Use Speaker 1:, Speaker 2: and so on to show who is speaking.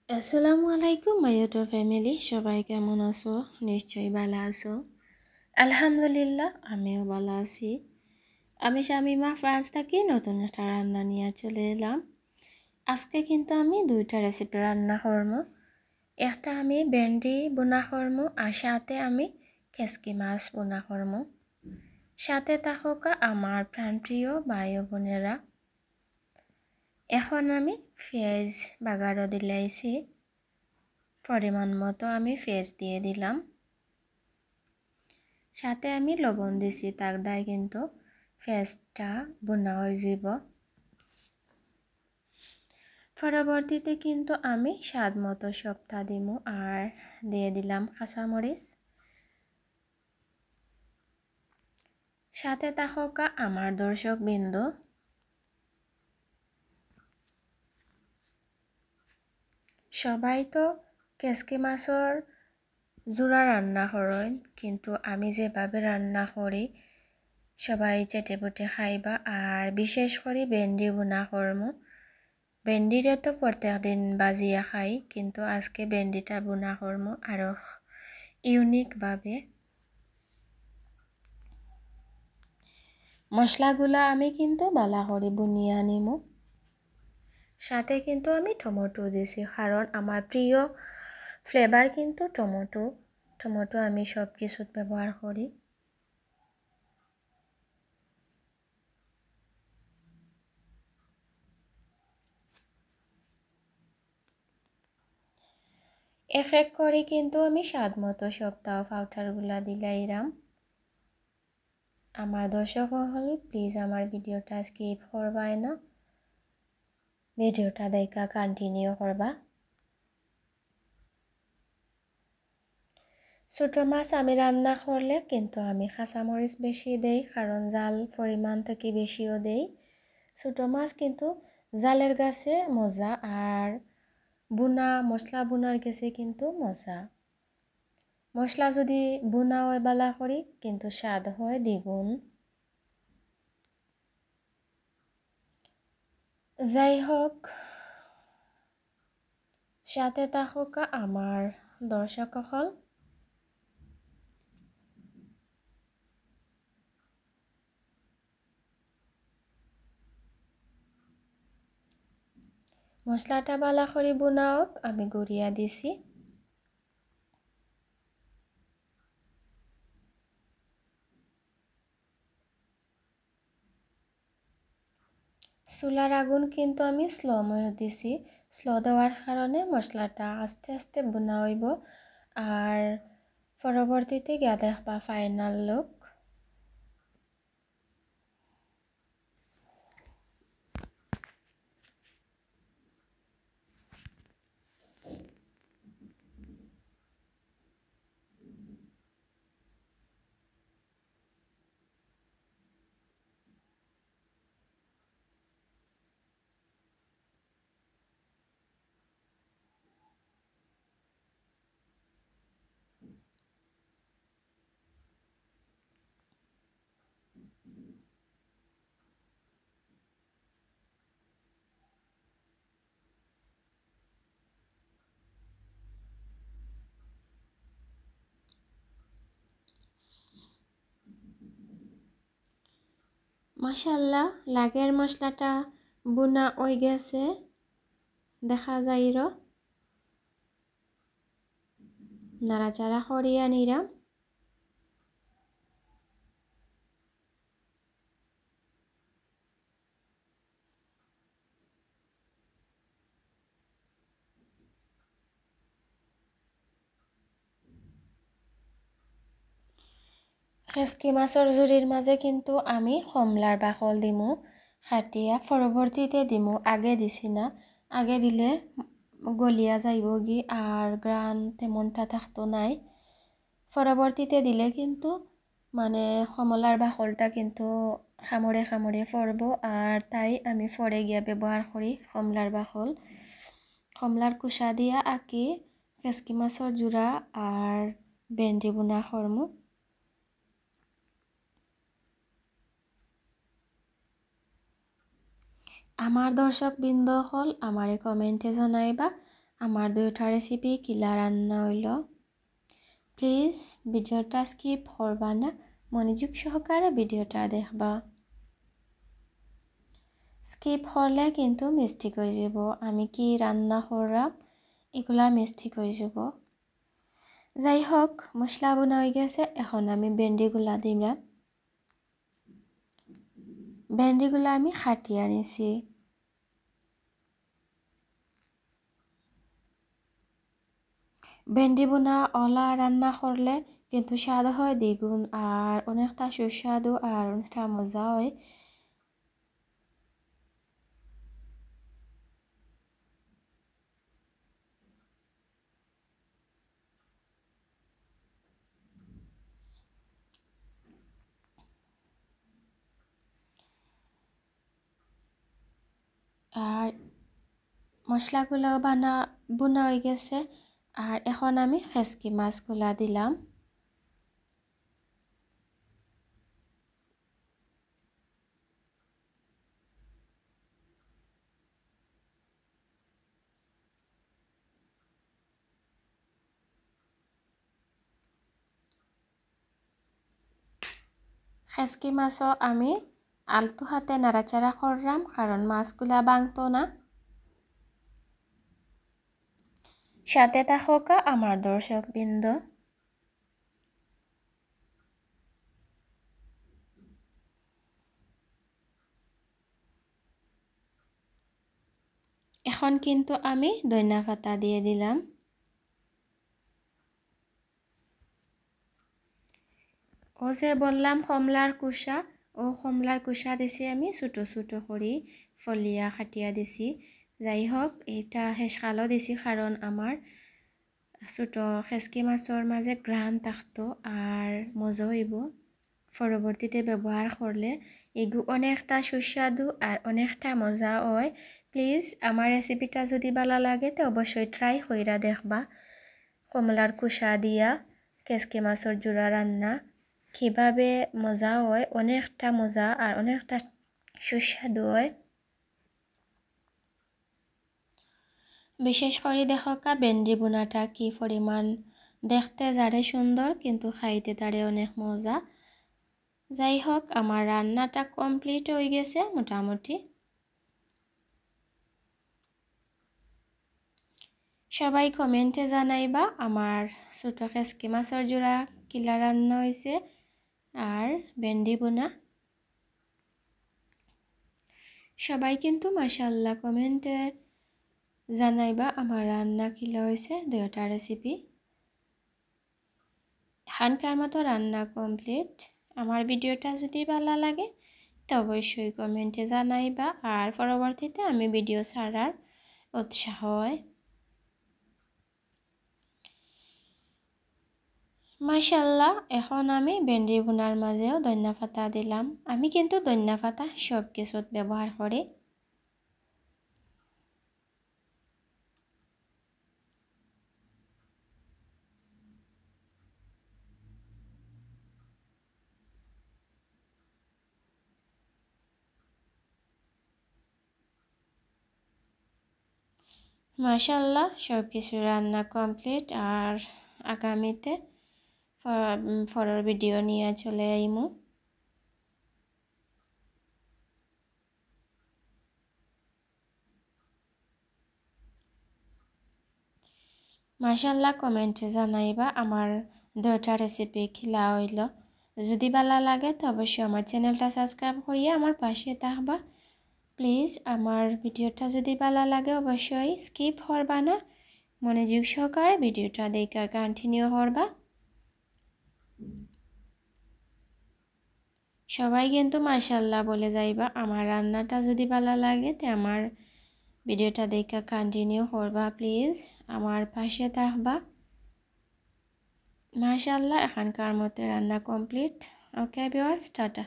Speaker 1: আসসালামু আলাইকুম my YouTube family, সবাই কেমন আছো? নিশ্চয়ই ভালো আছো। আলহামদুলিল্লাহ, আমিও ভালো আছি। আমি শামিমা ফ্রান্স থেকে নতুন একটা রান্না নিয়ে চলে এলাম। আজকে কিন্তু আমি দুইটা রেসিপি রান্না করবো। একটা আমি ভেন্ডি বোনা করবো আর সাথে আমি কেসকি মাছ বোনা করবো। সাথে থাকা আমার প্রাণপ্রিয় ভাই বোনেরা। এখন আমি পেঁয়াজ বাগারও দিলাইছি। পরিমাণ মতো আমি পেঁয়াজ দিয়ে দিলাম। সাথে আমি লবণ দিছি, তাক দায় কিন্তু পেঁয়াজটা বোনা হয়ে যাব। পরবর্তীতে কিন্তু আমি স্বাদ মতো সবটা দিব আর দিয়ে দিলাম কাঁচামরিচ। সাথে থাকা আমার দর্শক বিন্দু, সবাই তো কেসকি মাছের জোড়া রান্না করেন, কিন্তু আমি যেভাবে রান্না করি সবাই চেটেপুটে খাইবা। আর বিশেষ করে ভেন্ডি বোনা করমু। ভেন্ডিরে তো প্রত্যেক দিন বাজিয়া খাই, কিন্তু আজকে ভেন্ডিটা বোনা করমু আরও ইউনিকভাবে। মশলাগুলা আমি কিন্তু বালা করে বুনিয়া নিমু। সাথে কিন্তু আমি টমেটো দিছি, কারণ আমার প্রিয় ফ্লেভার কিন্তু টমেটো আমি সব কিছুত ব্যবহার করি। এক এক করে কিন্তু আমি স্বাদ মতো সপ্তাহ পাউডারগুলা দিলাইরাম। আমার দর্শক হল প্লিজ আমার ভিডিওটা স্কিপ করবাই না, ভিডিওটা দেখা কন্টিনিউ করবা। ছোট মাছ আমি রান্না করলে কিন্তু আমি কাঁচামরিচ বেশি দেই, কারণ জাল পরিমাণ থেকে বেশিও দেই। ছোট মাছ কিন্তু জালের গাছে মজা, আর মশলা বোনার গেছে কিন্তু মজা। মশলা যদি বোনা হয় বালা করি, কিন্তু স্বাদ হয় দ্বিগুণ। যাই হোক, সাথে থাকা আমার দর্শকসকল, মশলাটা বালা করে বোনাওক আমি গড়িয়া দিছি। চুলার আগুন কিন্তু আমি স্লো দিছি। স্লো দেওয়ার কারণে মশলাটা আস্তে আস্তে বোনা হইব, আর পরবর্তীতে গিয়া দেখবা ফাইনাল লুক। মাশাআল্লাহ, লাগের মশলাটা বোনা হয়ে গেছে, দেখা যাইর। নাড়াচাড়া করিয়া নিরাম। খেসকি মাছের জুড়ির মাঝে কিন্তু আমি কমলার বাকল দিমু খাটিয়া, পরবর্তীতে দিমু। আগে দিছি না, আগে দিলে গলিয়া যাইব গি আর গ্রান তেমনটা থাকতো নাই। পরবর্তীতে দিলে কিন্তু মানে কমলার বাকলটা কিন্তু খামড়ে খামড়ে পড়ব, আর তাই আমি পরে গিয়া ব্যবহার করি কমলার বাকল। কমলার কুসা দিয়া আঁকি খেসকি মাছের জোড়া আর ভেন্ডি বোনা করমু। আমার দর্শক বৃন্দ হল আমারে কমেন্টে জানাইবা আমার দুইটা রেসিপি কিলা রান্না হইল। প্লিজ ভিডিওটা স্কিপ করবা না, মনোযোগ সহকারে ভিডিওটা দেখবা। স্কিপ করলে কিন্তু মিস্টেক হয়ে যাব। আমি কি রান্না করলাম এগুলা মিস্টেক হয়ে যাব। যাই হোক, মশলা বোনা হয়ে গেছে। এখন আমি ভেন্ডিগুলা দিলাম। ভেন্ডিগুলা আমি কাটিয়ে আনিছি। ভেন্ডি বোনা ওলা রান্না করলে কিন্তু স্বাদ হয় দ্বিগুণ, আর অনেকটা সুস্বাদু আর অনেকটা মজা হয়। আর মশলাগুলো বোনা হয়ে গেছে। আর এখন আমি খেসকি মাছগুলা দিলাম। খেসকি মাছও আমি আলতু হাতে নাড়াচাড়া করলাম, কারণ মাছগুলা ভাঙতো না। সাথে থাকা আমার দর্শকবৃন্দ। এখন কিন্তু আমি ধনিয়া পাতা দিয়ে দিলাম। ও যে বললাম কমলার কুসা, ও কমলার কুসা দিছি আমি ছোটো ছোটো করে ফলিয়া কাটিয়া দিছি। যাই হোক, এটা শেষকালো দিছি কারণ আমার ছোটো খেসকি মাছর মাঝে গ্রান থাকতো আর মজা হইব। পরবর্তীতে ব্যবহার করলে এগু অনেকটা সুস্বাদু আর অনেকটা মজা হয়। প্লিজ আমার রেসিপিটা যদি ভালো লাগে তো অবশ্যই ট্রাই কইরা দেখবা। কমলার কুসা দিয়া খেসকি মাছর জোড়া রান্না কীভাবে মজা হয়, অনেকটা মজা আর অনেকটা সুস্বাদু হয়। বিশেষ করে দেখা ভেন্ডি বোনাটা কি পরিমাণ দেখতে যারে সুন্দর, কিন্তু খাইতে তারে অনেক মজা। যাই হোক, আমার রান্নাটা কমপ্লিট হয়ে গেছে মোটামুটি। সবাই কমেন্টে জানাইবা আমার ছোটো খেসকি মাছর জোড়া কিলা রান্না হয়েছে আর ভেন্ডি বোনা। সবাই কিন্তু মাশাআল্লাহ কমেন্টে জানাইবা আমার রান্না কিলা হয়েছে দুইটা রেসিপি। এখানকার মতো রান্না কমপ্লিট। আমার ভিডিওটা যদি ভালো লাগে তো অবশ্যই কমেন্টে জানাইবা, আর পরবর্তীতে আমি ভিডিও ছাড়ার উৎসাহ হয়। মাশাআল্লাহ, এখন আমি ভেন্ডি বোনার মাঝেও ধনিয়া পাতা দিলাম। আমি কিন্তু ধনিয়া পাতা সব কিছুত ব্যবহার করি। মাশাআল্লাহ, সব কিছু রান্না কমপ্লিট। আর আগামীতে পরের ভিডিও নিয়ে চলে আইমু। মাশাআল্লাহ, কমেন্টে জানাইবা আমার দুইটা রেসিপি খিলা হইল। যদি ভালো লাগে তো অবশ্যই আমার চ্যানেলটা সাবস্ক্রাইব করিয়ে আমার পাশে থাকবা। প্লিজ আমার ভিডিওটা যদি ভালো লাগে অবশ্যই স্কিপ করবা না, মনোযোগ সহকারে ভিডিওটা দেখা কন্টিনিউ করবা। সবাই কিন্তু মাশাআল্লাহ বলে যাইবা। আমার রান্নাটা যদি ভালো লাগে তো আমার ভিডিওটা দেখা কন্টিনিউ করবা। প্লিজ আমার পাশে থাকবা। মাশাআল্লাহ, এখানকার মতো রান্না কমপ্লিট। Okay viewers, tata.